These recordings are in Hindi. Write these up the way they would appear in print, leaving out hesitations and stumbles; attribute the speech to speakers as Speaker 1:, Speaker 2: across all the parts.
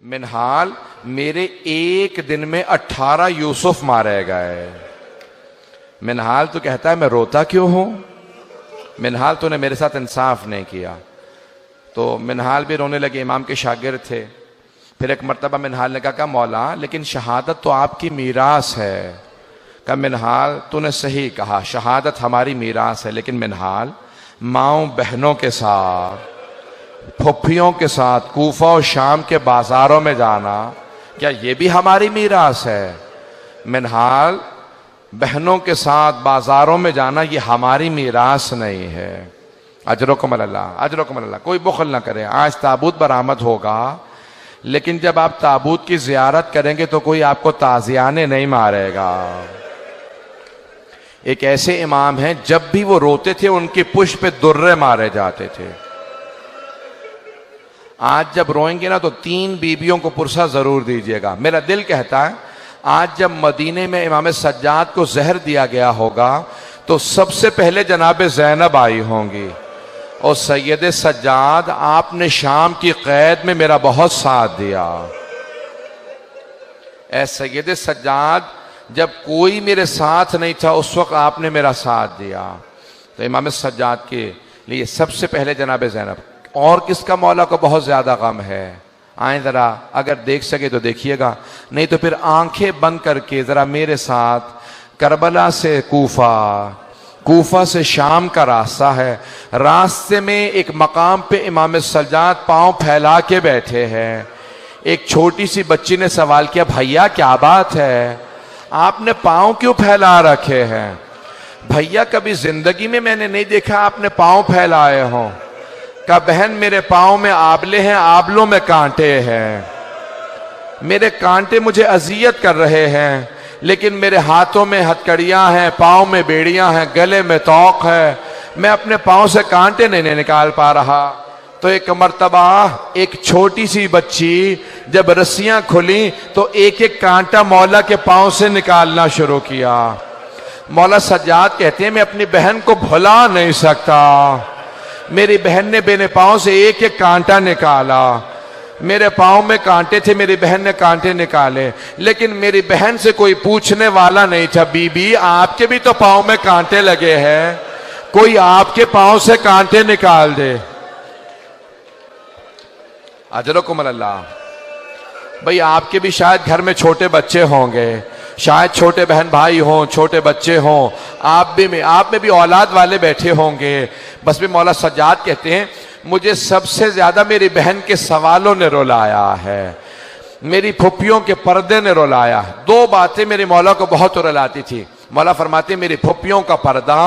Speaker 1: मिनहाल, मेरे एक दिन में 18 यूसुफ मारे गए। मिनहाल तो कहता है मैं रोता क्यों हूं? मिनहाल तूने मेरे साथ इंसाफ नहीं किया। तो मिनहाल भी रोने लगे, इमाम के शागिर्द थे। फिर एक मर्तबा मिनहाल ने कहा मौला लेकिन शहादत तो आपकी मीरास है। कहा मिनहाल तूने सही कहा, शहादत हमारी मीरास है, लेकिन मिनहाल माओ बहनों के साथ, फुफ्फियों के साथ कूफा और शाम के बाजारों में जाना, क्या ये भी हमारी मीरास है? मिनहाल, बहनों के साथ बाजारों में जाना ये हमारी मीरास नहीं है। अजरकुम अल्लाह, अजरकुम अल्लाह। कोई बुखल ना करे। आज ताबूत बरामद होगा, लेकिन जब आप ताबूत की जियारत करेंगे तो कोई आपको ताजियाने नहीं मारेगा। एक ऐसे इमाम हैं जब भी वो रोते थे उनकी पुष्प पे दुर्रे मारे जाते थे। आज जब रोएंगे ना तो 3 बीबियों को पुरसा जरूर दीजिएगा। मेरा दिल कहता है आज जब मदीने में इमाम सज्जाद को जहर दिया गया होगा तो सबसे पहले जनाब ज़ैनब आई होंगी। और सैयद सज्जाद, आपने शाम की कैद में मेरा बहुत साथ दिया। ऐ सैयद सज्जाद, जब कोई मेरे साथ नहीं था उस वक्त आपने मेरा साथ दिया। तो इमाम सज्जाद के लिए सबसे पहले जनाब ज़ैनब। और किसका मौला को बहुत ज्यादा गम है? आए जरा, अगर देख सके तो देखिएगा, नहीं तो फिर आंखें बंद करके जरा मेरे साथ करबला से कूफा, कूफा से शाम का रास्ता है। रास्ते में एक मकाम पे इमाम सज्जाद पांव फैला के बैठे हैं। एक छोटी सी बच्ची ने सवाल किया, भैया क्या बात है, आपने पांव क्यों फैला रखे हैं? भैया कभी जिंदगी में मैंने नहीं देखा आपने पांव फैलाए हों। का बहन, मेरे पांव में आबले हैं, आबलों में कांटे हैं। मेरे कांटे मुझे अजियत कर रहे हैं, लेकिन मेरे हाथों में हथकड़ियां हैं, पांव में बेड़ियां हैं, गले में तौक है। मैं अपने पांव से कांटे नहीं निकाल पा रहा। तो एक मर्तबा एक छोटी सी बच्ची जब रस्सियां खुली तो एक एक कांटा मौला के पांव से निकालना शुरू किया। मौला सज्जाद कहते हैं मैं अपनी बहन को भुला नहीं सकता। मेरी बहन ने मेरे पांव से एक एक कांटा निकाला। मेरे पांव में कांटे थे, मेरी बहन ने कांटे निकाले, लेकिन मेरी बहन से कोई पूछने वाला नहीं था, बीबी आपके भी तो पांव में कांटे लगे हैं, कोई आपके पांव से कांटे निकाल दे। अजरकुम अल्लाह। भाई आपके भी शायद घर में छोटे बच्चे होंगे, शायद छोटे बहन भाई हों, छोटे बच्चे हों, आप में भी औलाद वाले बैठे होंगे। बस भी मौला सज्जाद कहते हैं मुझे सबसे ज्यादा मेरी बहन के सवालों ने रुलाया है, मेरी फुफ्फियों के पर्दे ने रुलाया। 2 बातें मेरे मौला को बहुत रुलाती थी। मौला फरमाते मेरी फुफ्फियों का पर्दा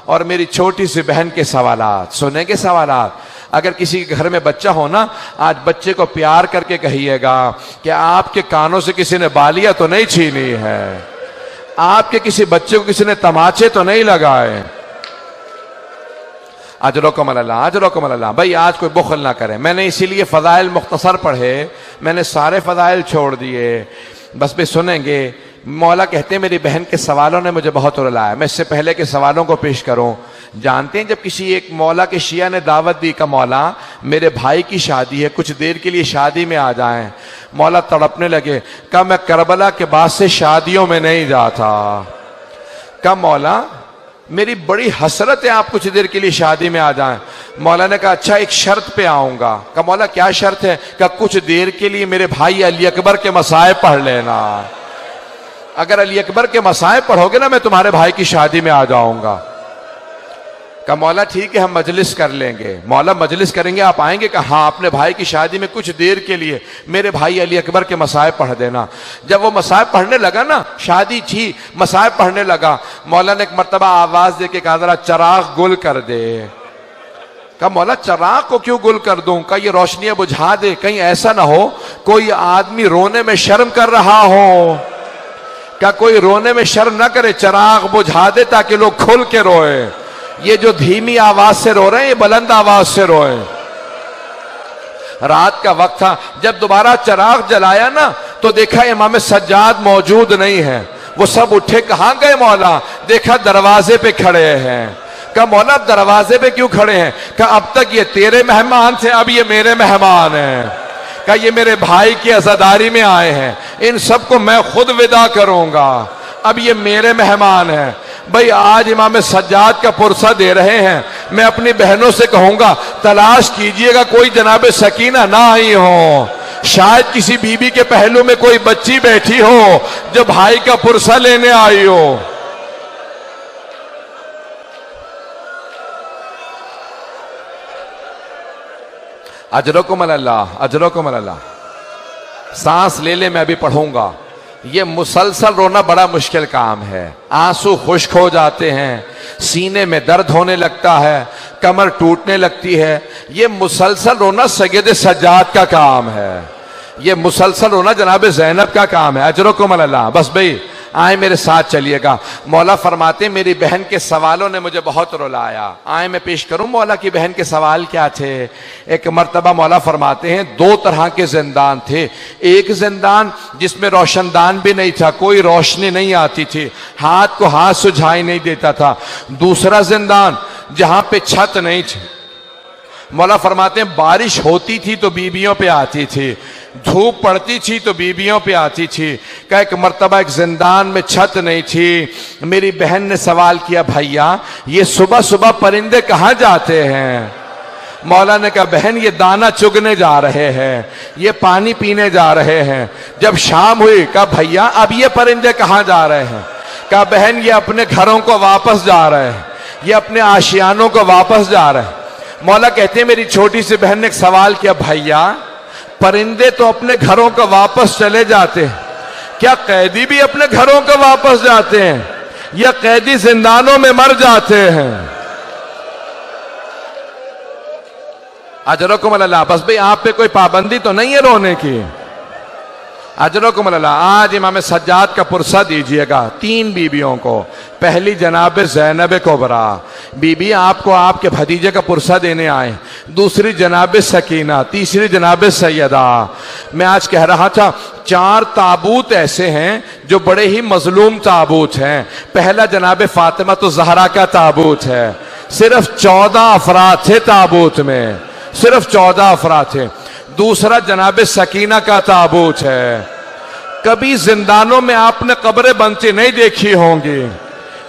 Speaker 1: और मेरी छोटी सी बहन के सवालात। सुने के सवालात। अगर किसी के घर में बच्चा हो ना, आज बच्चे को प्यार करके कहिएगा कि आपके कानों से किसी ने बालियां तो नहीं छीनी है, आपके किसी बच्चे को किसी ने तमाचे तो नहीं लगाए। अजरकुम अल्लाह, अजरकुम अल्लाह। भाई आज कोई बुखल ना करे। मैंने इसीलिए फजाइल मुख्तसर पढ़े, मैंने सारे फजाइल छोड़ दिए। बस भी सुनेंगे। मौला कहते हैं मेरी बहन के सवालों ने मुझे बहुत रुलाया। मैं इससे पहले के सवालों को पेश करूं। जानते हैं जब किसी एक मौला के शिया ने दावत दी का मौला मेरे भाई की शादी है, कुछ देर के लिए शादी में आ जाएं। मौला तड़पने लगे। कहा मैं करबला के बाद से शादियों में नहीं जाता। कहा मौला मेरी बड़ी हसरत है आप कुछ देर के लिए शादी में आ जाएं। मौला ने कहा अच्छा एक शर्त पे आऊंगा। कहा मौला क्या शर्त है? कहा कुछ देर के लिए मेरे भाई अली अकबर के मसाए पढ़ लेना। अगर अली अकबर के मसाए पढ़ोगे ना मैं तुम्हारे भाई की शादी में आ जाऊंगा। कहा मौला ठीक है हम मजलिस कर लेंगे। मौला मजलिस करेंगे, आप आएंगे? कहा हाँ, अपने भाई की शादी में कुछ देर के लिए मेरे भाई अली अकबर के मसाए पढ़ देना। जब वो मसाए पढ़ने लगा ना, शादी थी, मसाए पढ़ने लगा, मौला ने एक मर्तबा आवाज दे के कहा जरा चिराग गुल कर दे। कहा मौला चिराग को क्यों गुल कर दूं? कहा ये रोशनियां बुझा दे, कहीं ऐसा ना हो कोई आदमी रोने में शर्म कर रहा हो। क्या कोई रोने में शर्म ना करे, चिराग बुझा दे ताकि लोग खुल के रोए। ये जो धीमी आवाज से रो रहे हैं ये बुलंद आवाज से रोए। रात का वक्त था, जब दोबारा चिराग जलाया ना तो देखा इमाम सज्जाद मौजूद नहीं है। वो सब उठे, कहां गए मौला? देखा दरवाजे पे खड़े हैं। कहा मौला दरवाजे पे क्यों खड़े हैं? कहा अब तक ये तेरे मेहमान थे, अब ये मेरे मेहमान हैं। कहा ये मेरे भाई की अज़ादारी में आए हैं, इन सबको मैं खुद विदा करूंगा, अब ये मेरे मेहमान हैं। भाई आज इमाम सज्जाद का पुरसा दे रहे हैं, मैं अपनी बहनों से कहूंगा तलाश कीजिएगा कोई जनाब सकीना ना आई हो, शायद किसी बीबी के पहलू में कोई बच्ची बैठी हो जो भाई का पुरसा लेने आई हो। अजरकुम अल्लाह, अजरकुम अल्लाह। सांस ले ले, मैं अभी पढ़ूंगा। ये मुसलसल रोना बड़ा मुश्किल काम है, आंसू खुश्क हो जाते हैं, सीने में दर्द होने लगता है, कमर टूटने लगती है। ये मुसलसल रोना सैयद सज्जाद का काम है, ये मुसलसल रोना जनाब ज़ैनब का काम है। अजरकुम अल्लाह। बस भाई आए मेरे साथ चलिएगा। मौला फरमाते मेरी बहन के सवालों ने मुझे बहुत रुलाया। आए मैं पेश करूं मौला की बहन के सवाल क्या थे। एक मर्तबा मौला फरमाते हैं दो तरह के जिंदान थे। एक जिंदान जिसमें रोशनदान भी नहीं था, कोई रोशनी नहीं आती थी, हाथ को हाथ सुझाई नहीं देता था। दूसरा जिंदान जहां पे छत नहीं थी। मौला फरमाते हैं बारिश होती थी तो बीबियों पे आती थी, धूप पड़ती थी तो बीबियों पे आती थी। का एक मर्तबा एक जिंदान में छत नहीं थी। मेरी बहन ने सवाल किया भैया ये सुबह सुबह परिंदे कहाँ जाते हैं। मौला ने कहा बहन ये दाना चुगने जा रहे हैं, ये पानी पीने जा रहे हैं। जब शाम हुई कहा भैया अब ये परिंदे कहाँ जा रहे हैं। कहा बहन ये अपने घरों को वापस जा रहे हैं, ये अपने आशियानों को वापस जा रहे हैं। मौला कहते हैं मेरी छोटी सी बहन ने एक सवाल किया भैया परिंदे तो अपने घरों को वापस चले जाते हैं, क्या कैदी भी अपने घरों को वापस जाते हैं या कैदी जिंदानों में मर जाते हैं। अजरकुम अल्लाह। बस भाई आप पे कोई पाबंदी तो नहीं है रोने की। अजरकुम अल्लाह। आज इमाम सज्जाद का पुरसा दीजिएगा तीन बीबियों को। पहली जनाब ज़ैनब कुबरा बीबी आपको आपके भतीजे का पुरसा देने आए, दूसरी जनाब सकीना, तीसरी जनाब सैयदा। मैं आज कह रहा था चार ताबूत ऐसे हैं जो बड़े ही मजलूम ताबूत हैं। पहला जनाब फातिमा तो ज़हरा का ताबूत है, सिर्फ 14 अफराद थे ताबूत में, सिर्फ 14 अफराद थे। दूसरा जनाब सकीना का ताबूत है। कभी जिंदानों में आपने कब्रें बनती नहीं देखी होंगी,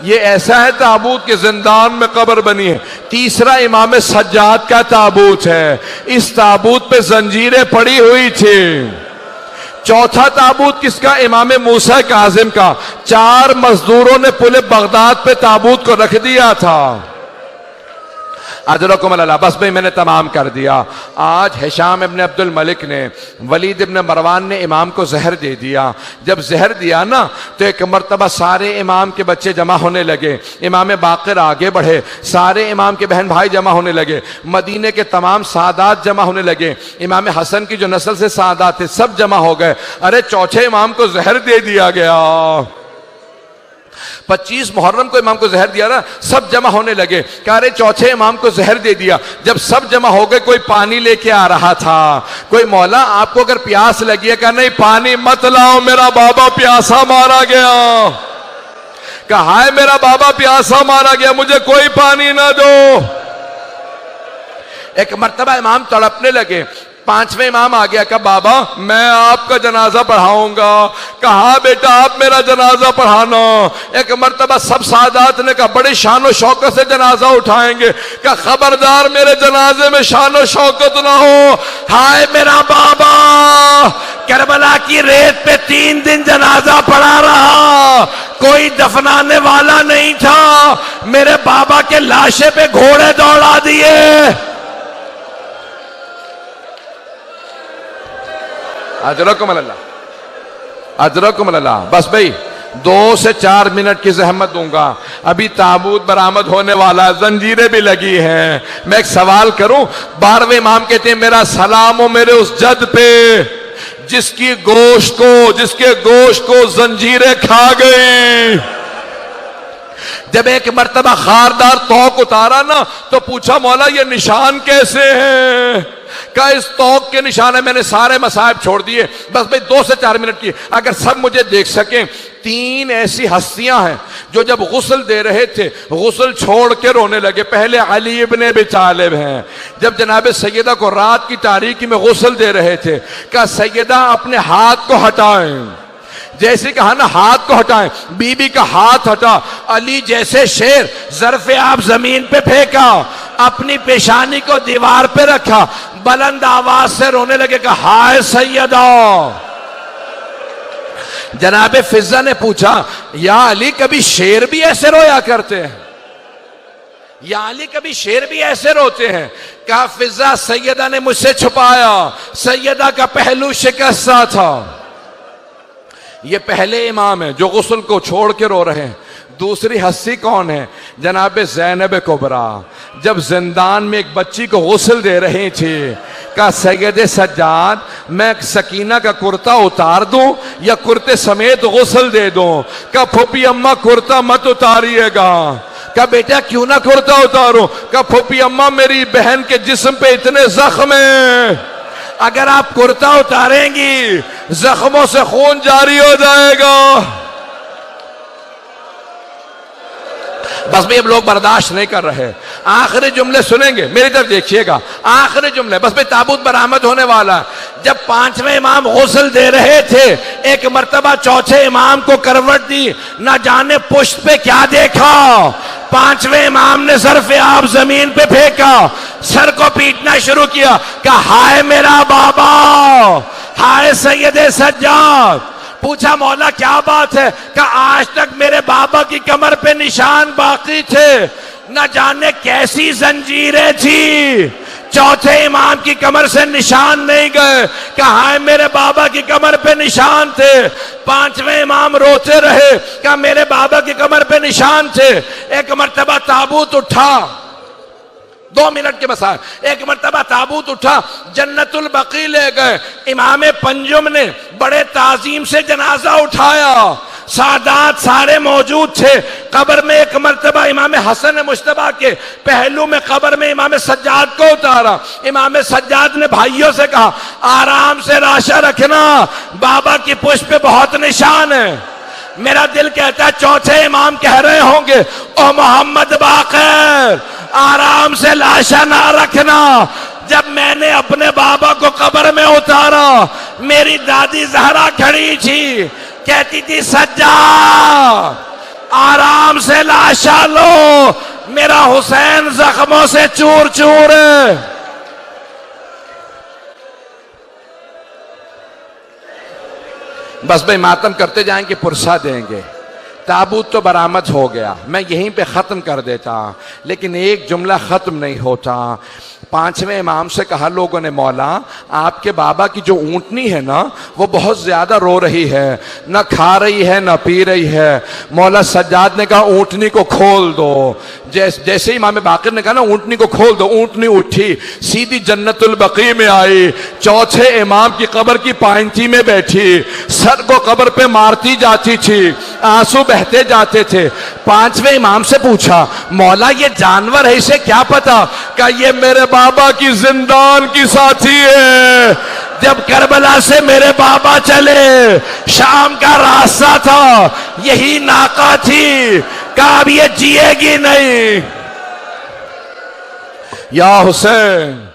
Speaker 1: ये ऐसा है ताबूत के जिंदान में कब्र बनी है। तीसरा इमाम सज्जाद का ताबूत है, इस ताबूत पे जंजीरें पड़ी हुई थी। चौथा ताबूत किसका, इमाम मूसा काजिम का। 4 मजदूरों ने पुले बगदाद पे ताबूत को रख दिया था। अजरकुम अल्लाह। बस भाई मैंने तमाम कर दिया। आज हिशाम इब्न अब्दुल मलिक ने, वलीद इब्न मरवान ने इमाम को जहर दे दिया। जब जहर दिया ना तो एक मर्तबा सारे इमाम के बच्चे जमा होने लगे, इमाम बाक़िर आगे बढ़े, सारे इमाम के बहन भाई जमा होने लगे, मदीने के तमाम सादात जमा होने लगे, इमाम हसन की जो नस्ल से सादात थे सब जमा हो गए। अरे चौथे इमाम को जहर दे दिया गया। 25 मुहर्रम को इमाम को जहर दिया ना, सब जमा होने लगे। कह रहे चौथे इमाम को जहर दे दिया। जब सब जमा हो गए कोई पानी लेके आ रहा था। कोई मौला आपको अगर प्यास लगी है, कहा नहीं पानी मत लाओ मेरा बाबा प्यासा मारा गया। कहा है मेरा बाबा प्यासा मारा गया, मुझे कोई पानी ना दो। एक मर्तबा इमाम तड़पने लगे। 5वें इमाम आ गया, कहा बाबा मैं आपका जनाजा पढ़ाऊंगा। कहा बेटा आप मेरा जनाजा पढ़ाना। एक मर्तबा सब सादात ने कहा बड़ी शान शौकत से जनाजा उठाएंगे। कहा खबरदार मेरे जनाजे में शान शौकत ना हो। हाय मेरा बाबा करबला की रेत पे 3 दिन जनाजा पढ़ा रहा, कोई दफनाने वाला नहीं था। मेरे बाबा के लाशे पे घोड़े दौड़ा दिए। अजरकुम अल्लाह, अजरकुम अल्लाह। बस भाई 2 से 4 मिनट की जहमत दूंगा। अभी ताबूत बरामद होने वाला है, जंजीरें भी लगी हैं। मैं एक सवाल करूं। 12वें इमाम कहते हैं मेरा सलाम हो मेरे उस जद पे जिसके गोश्त को जंजीरें खा गई, जब एक मर्तबा खारदार तौक उतारा ना तो पूछा मौला ये निशान कैसे हैं? कहा इस तौक के निशान है। मैंने सारे मसाइब छोड़ दिए, बस भाई 2 से 4 मिनट की, अगर सब मुझे देख सकें। 3 ऐसी हस्तियां हैं जो जब गुस्ल दे रहे थे गुस्ल छोड़ के रोने लगे। पहले अली इब्न अबी तालिब हैं, जब जनाब सैयदा को रात की तारीकी में गुस्ल दे रहे थे, कहा सैयदा अपने हाथ को हटाएं। जैसे कहा ना हाथ को हटाएं, बीबी का हाथ हटा, अली जैसे शेर ज़र्फ़े आप जमीन पे फेंका, अपनी पेशानी को दीवार पे रखा, बुलंद आवाज से रोने लगे, कहा हाय सैयदा। जनाबे फिजा ने पूछा या अली कभी शेर भी ऐसे रोया करते हैं? या अली कभी शेर भी ऐसे रोते हैं? कहा फिजा सैयदा ने मुझसे छुपाया, सैयदा का पहलू शिकस्ता था। ये पहले इमाम है जो गुस्ल को छोड़ के रो रहे हैं। दूसरी हस्ती कौन है? जनाब ज़ैनब कुबरा, जब जिंदान में एक बच्ची को गुस्ल दे रही थी, कहा सैयद सज्जाद मैं सकीना का कुर्ता उतार दूं या कुर्ते समेत गुस्ल दे दूं? कहा फूफी अम्मा कुर्ता मत उतारिएगा। कहा बेटा क्यों ना कुर्ता उतारूं? कहा फूफी अम्मा मेरी बहन के जिस्म पे इतने जख्म हैं, अगर आप कुर्ता उतारेंगी जख्मों से खून जारी हो जाएगा। बस भी अब लोग बर्दाश्त नहीं कर रहे। आखिरी जुमले सुनेंगे, मेरी तरफ देखिएगा, आखिरी जुमले। बस भी ताबूत बरामद होने वाला। जब 5वें इमाम गुस्ल दे रहे थे, एक मर्तबा चौथे इमाम को करवट दी, ना जाने पुष्ट पे क्या देखा। 5वें इमाम ने ज़र्फ़े आप जमीन पे फेंका, सर को पीटना शुरू किया, कहा हाय मेरा बाबा, हाय सैयदे सज्जाद। पूछा मौला क्या बात है? कहा आज तक मेरे बाबा की कमर पे निशान बाकी थे, न जाने कैसी जंजीरें थी, चौथे इमाम की कमर से निशान नहीं गए। कहा हाय मेरे बाबा की कमर पे निशान थे। 5वें इमाम रोते रहे, कहा मेरे बाबा की कमर पे निशान थे। एक मर्तबा ताबूत उठा, 2 मिनट के बसा, एक मर्तबा ताबूत उठा, जन्नतुल बकी ले गए। इमाम पंजुम ने बड़े ताजीम से जनाजा उठाया, सादात सारे मौजूद थे। कब्र में एक मर्तबा इमाम हसन मुश्तबा के पहलू में कब्र में इमाम सज्जाद को उतारा। इमाम सज्जाद ने भाइयों से कहा आराम से राशा रखना, बाबा की पुष्प पे बहुत निशान है। मेरा दिल कहता है चौथे इमाम कह रहे होंगे ओ मोहम्मद बाकर आराम से लाशा ना रखना। जब मैंने अपने बाबा को कब्र में उतारा, मेरी दादी जहरा खड़ी थी, कहती थी सज्जाद आराम से लाशा लो, मेरा हुसैन जख्मों से चूर चूर है। बस भाई मातम करते जाएंगे, पुरसा देंगे। ताबूत तो बरामद हो गया, मैं यहीं पे ख़त्म कर देता, लेकिन एक जुमला ख़त्म नहीं होता। 5वें इमाम से कहा लोगों ने मौला आपके बाबा की जो ऊँटनी है ना वो बहुत ज़्यादा रो रही है, न खा रही है न पी रही है। मौला सज्जाद ने कहा ऊँटनी को खोल दो। जैसे ही इमाम बाकिर ने कहा ना ऊँटनी को खोल दो, ऊँटनी उठी, सीधी जन्नतुल बकी में आई, चौथे इमाम की कब्र की पायंती में बैठी, सर को कब्र पे मारती जाती थी, आंसू बहते जाते थे। 5वें इमाम से पूछा मौला ये जानवर है, इसे क्या पता? क्या ये मेरे बाबा की जिंदान की साथी है। जब करबला से मेरे बाबा चले, शाम का रास्ता था, यही नाका थी, कहा अब ये जिएगी नहीं। या हुसैन